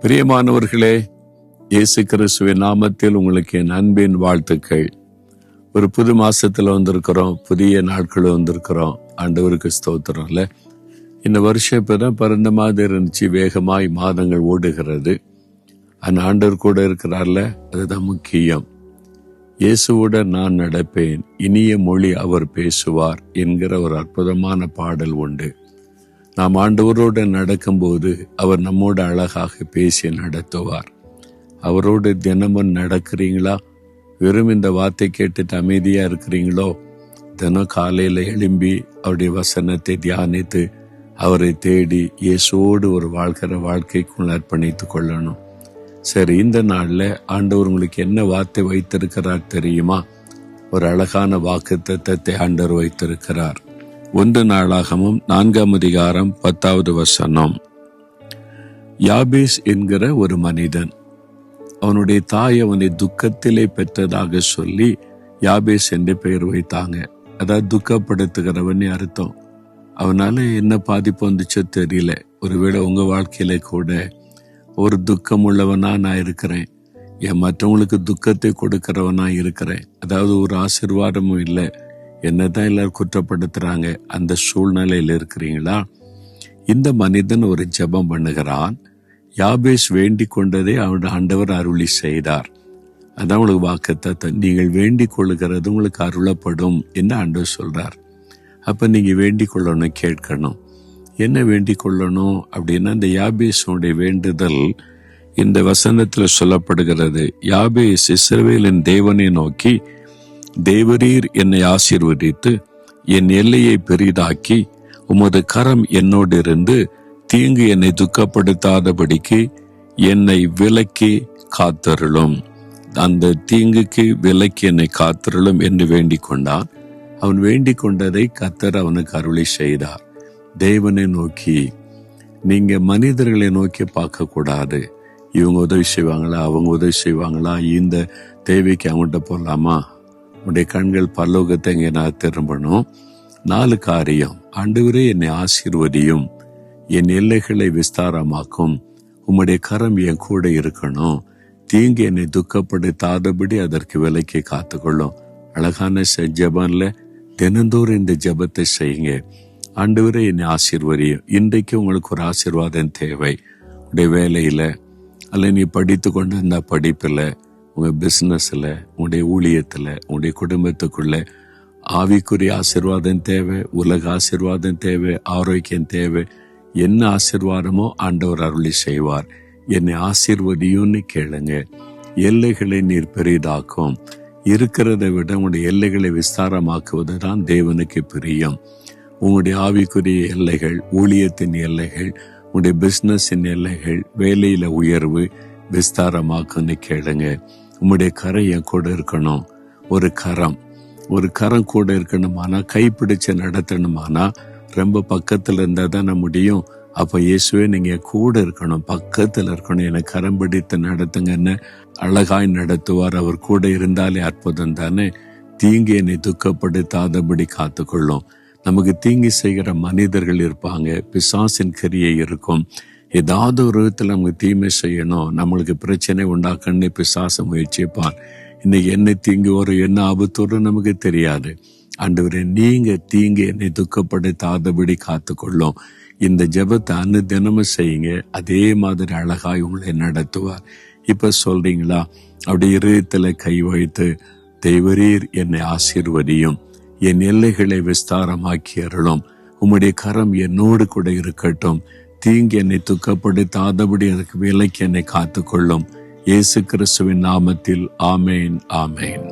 பிரியமானவர்களே, இயேசு கிறிஸ்துவின் நாமத்தில் உங்களுக்கு என் அன்பின் வாழ்த்துக்கள். ஒரு புது மாசத்துல வந்திருக்கிறோம், புதிய நாட்கள் வந்திருக்கிறோம். ஆண்டவருக்கு ஸ்தோத்திரம்ல. இந்த வருஷம் இப்பதான் பிறந்த மாதிரி இருந்துச்சு, வேகமாய் மாதங்கள் ஓடுகிறது. அந்த ஆண்டவர் கூட இருக்கிறார்ல, அதுதான் முக்கியம். இயேசுவுடன் நான் நடப்பேன், இனிய மொழி அவர் பேசுவார் என்கிற ஒரு அற்புதமான பாடல் உண்டு. நாம் ஆண்டவரோடு நடக்கும்போது அவர் நம்மோடு அழகாக பேசி நடத்துவார். அவரோடு தினமும் நடக்கிறீங்களா? வெறும் இந்த வார்த்தை கேட்டுட்டு அமைதியா இருக்கிறீங்களோ? தினம் காலையில எழும்பி அவருடைய வசனத்தை தியானித்து அவரை தேடி இயேசுவோடு ஒரு வாழ்கிற வாழ்க்கைக்குள் அர்ப்பணித்து கொள்ளணும். சரி, இந்த நாள்ல ஆண்டவர் உங்களுக்கு என்ன வார்த்தை வைத்திருக்கிறார் தெரியுமா? ஒரு அழகான வாக்குத்தத்தத்தை ஆண்டவர் வைத்திருக்கிறார். 1 நாளாகமம் 4ஆம் அதிகாரம் 10வது வசனம். யாபேஸ் என்கிற ஒரு மனிதன், அவனுடைய தாய் அவனை துக்கத்திலே பெற்றதாக சொல்லி யாபேஸ் என்று பெயர் வைத்தாங்க. அதாவது துக்கப்படுத்துகிறவன் அர்த்தம். அவனால என்ன பாதிப்பு வந்துச்சோ தெரியல. ஒருவேளை உங்க வாழ்க்கையில கூட ஒரு துக்கம் உள்ளவனா நான் இருக்கிறேன், என் மற்றவங்களுக்கு துக்கத்தை கொடுக்கிறவனா இருக்கிறேன். அதாவது ஒரு ஆசீர்வாதமும் இல்லை, என்னதான் எல்லாரும் குற்றப்படுத்துறாங்க. அந்த சூழ்நிலையில் இருக்கிறீங்களா? இந்த மனிதன் ஒரு ஜெபம் பண்ணுகிறான். யாபேஸ் வேண்டிக் கொண்டதை அவருடைய ஆண்டவர் அருளி செய்தார். அதான் உங்களுக்கு வாக்குத்தத்தம். நீங்கள் வேண்டிக் கொள்ளுகிறது உங்களுக்கு அருளப்படும் என்று ஆண்டவர் சொல்றார். அப்ப நீங்க வேண்டிக் கொள்ளணும், கேட்கணும். என்ன வேண்டிக் கொள்ளணும் அப்படின்னா, இந்த யாபேஸுடைய வேண்டுதல் இந்த வசனத்துல சொல்லப்படுகிறது. யாபேஸ் இஸ்ரவேலின் தேவனை நோக்கி, தேவரீர் என்னை ஆசீர்வதித்து என் எல்லையை பெரிதாக்கி உமது கரம் என்னோடு இருந்து தீங்கு என்னை துக்கப்படுத்தாதபடிக்கு என்னை விலக்கி காத்தருளும். அந்த தீங்குக்கு விலக்கி என்னை காத்தருளும் என்று வேண்டிக் கொண்டான். அவன் வேண்டிக் கொண்டதை கர்த்தர் அவனுக்கு அருளி செய்தார். தேவனை நோக்கி, நீங்க மனிதர்களை நோக்கி பார்க்க கூடாது. இவங்க உதவி செய்வாங்களா, அவங்க உதவி செய்வாங்களா, இந்த தேவைக்கு அவங்கள்ட்ட போகலாமா? உடைய கண்கள் பரலோகத்தை இங்கே நான் திரும்பணும். 4 காரியம். ஆண்டவரே என்னை ஆசீர்வதியும், என் எல்லைகளை விஸ்தாரமாக்கும், உம்முடைய கரம் என் கூட இருக்கணும், தீங்கு என்னை துக்கப்படுத்தாதபடி அதற்கு விலைக்கு காத்துக்கொள்ளும். அழகான ஜெபம்ல தினந்தோறும் இந்த ஜெபத்தை செய்யுங்க. ஆண்டவரே என்னை ஆசீர்வதியும். இன்றைக்கு உங்களுக்கு ஒரு ஆசீர்வாதம் தேவை. உடைய வேலையில, அல்ல நீ படித்து கொண்டு இருந்த படிப்புல, உங்க பிசினஸ்ல, உங்களுடைய ஊழியத்துல, உங்களுடைய குடும்பத்துக்குள்ள ஆவிக்குரிய ஆசீர்வாதம் தேவை, உலக ஆசீர்வாதம் தேவை, ஆரோக்கியம் தேவை. என்ன ஆசீர்வாதமோ ஆண்டவர் அருளி செய்வார். என்னை ஆசீர்வதியும்னு கேளுங்க. எல்லைகளை நீர் பெரிதாக்கும். இருக்கிறதை விட உங்களுடைய எல்லைகளை விஸ்தாரமாக்குவது தான் தேவனுக்கு பிரியம். உங்களுடைய ஆவிக்குரிய எல்லைகள், ஊழியத்தின் எல்லைகள், உங்களுடைய பிசினஸின் எல்லைகள், வேலையில உயர்வு விஸ்தாரமாக்குன்னு கேளுங்க. உம்முடைய கரம் என் கூட இருக்கணும். ஒரு கரம் கூட இருக்கணுமானா, கைப்பிடிச்சு நடத்தணுமானா, ரொம்ப பக்கத்துல இருந்தா தானே முடியும். அப்ப இயேசுவே நீங்க கூட இருக்கணும், பக்கத்துல இருக்கணும். எனக்கு கரம் பிடித்து நடத்துங்கன்னு அழகாய் நடத்துவார். அவர் கூட இருந்தாலே அற்புதம் தானே. தீங்கு என்னை துக்கப்படுத்தாதபடி காத்துக்கொள்ளும். நமக்கு தீங்கு செய்கிற மனிதர்கள் இருப்பாங்க, பிசாசின் கிரியை இருக்கும். ஏதாவது ஒரு விதத்தில் நமக்கு தீமை செய்யணும், நம்மளுக்கு பிரச்சனை உண்டாக்கன்னு பிசாச முயற்சிப்பான். இன்னைக்கு என்ன தீங்கு வரும், என்ன ஆபத்து வரும் நமக்கு தெரியாது. ஆண்டவரே, நீங்க தீங்கு என்னை துக்கப்படுத்தாதபடி காத்துக்கொள்ளும். இந்த ஜெபத்தை தினமும் செய்யுங்க. அதே மாதிரி அழகாய் உங்களை நடத்துவார். இப்ப சொல்றீங்களா? அப்படி இதயத்துல கை வைத்து, தேவரீர் என்னை ஆசீர்வதியும், என் எல்லைகளை விஸ்தாரமாக்கி அருளும், உம்முடைய கரம் என்னோடு கூட இருக்கட்டும், தீங்கு என்னை துக்கப்படுத்தாதபடி அதற்கு விலக்கி என்னை காத்துக்கொள்ளும். இயேசு கிறிஸ்துவின் நாமத்தில் ஆமேன், ஆமேன்.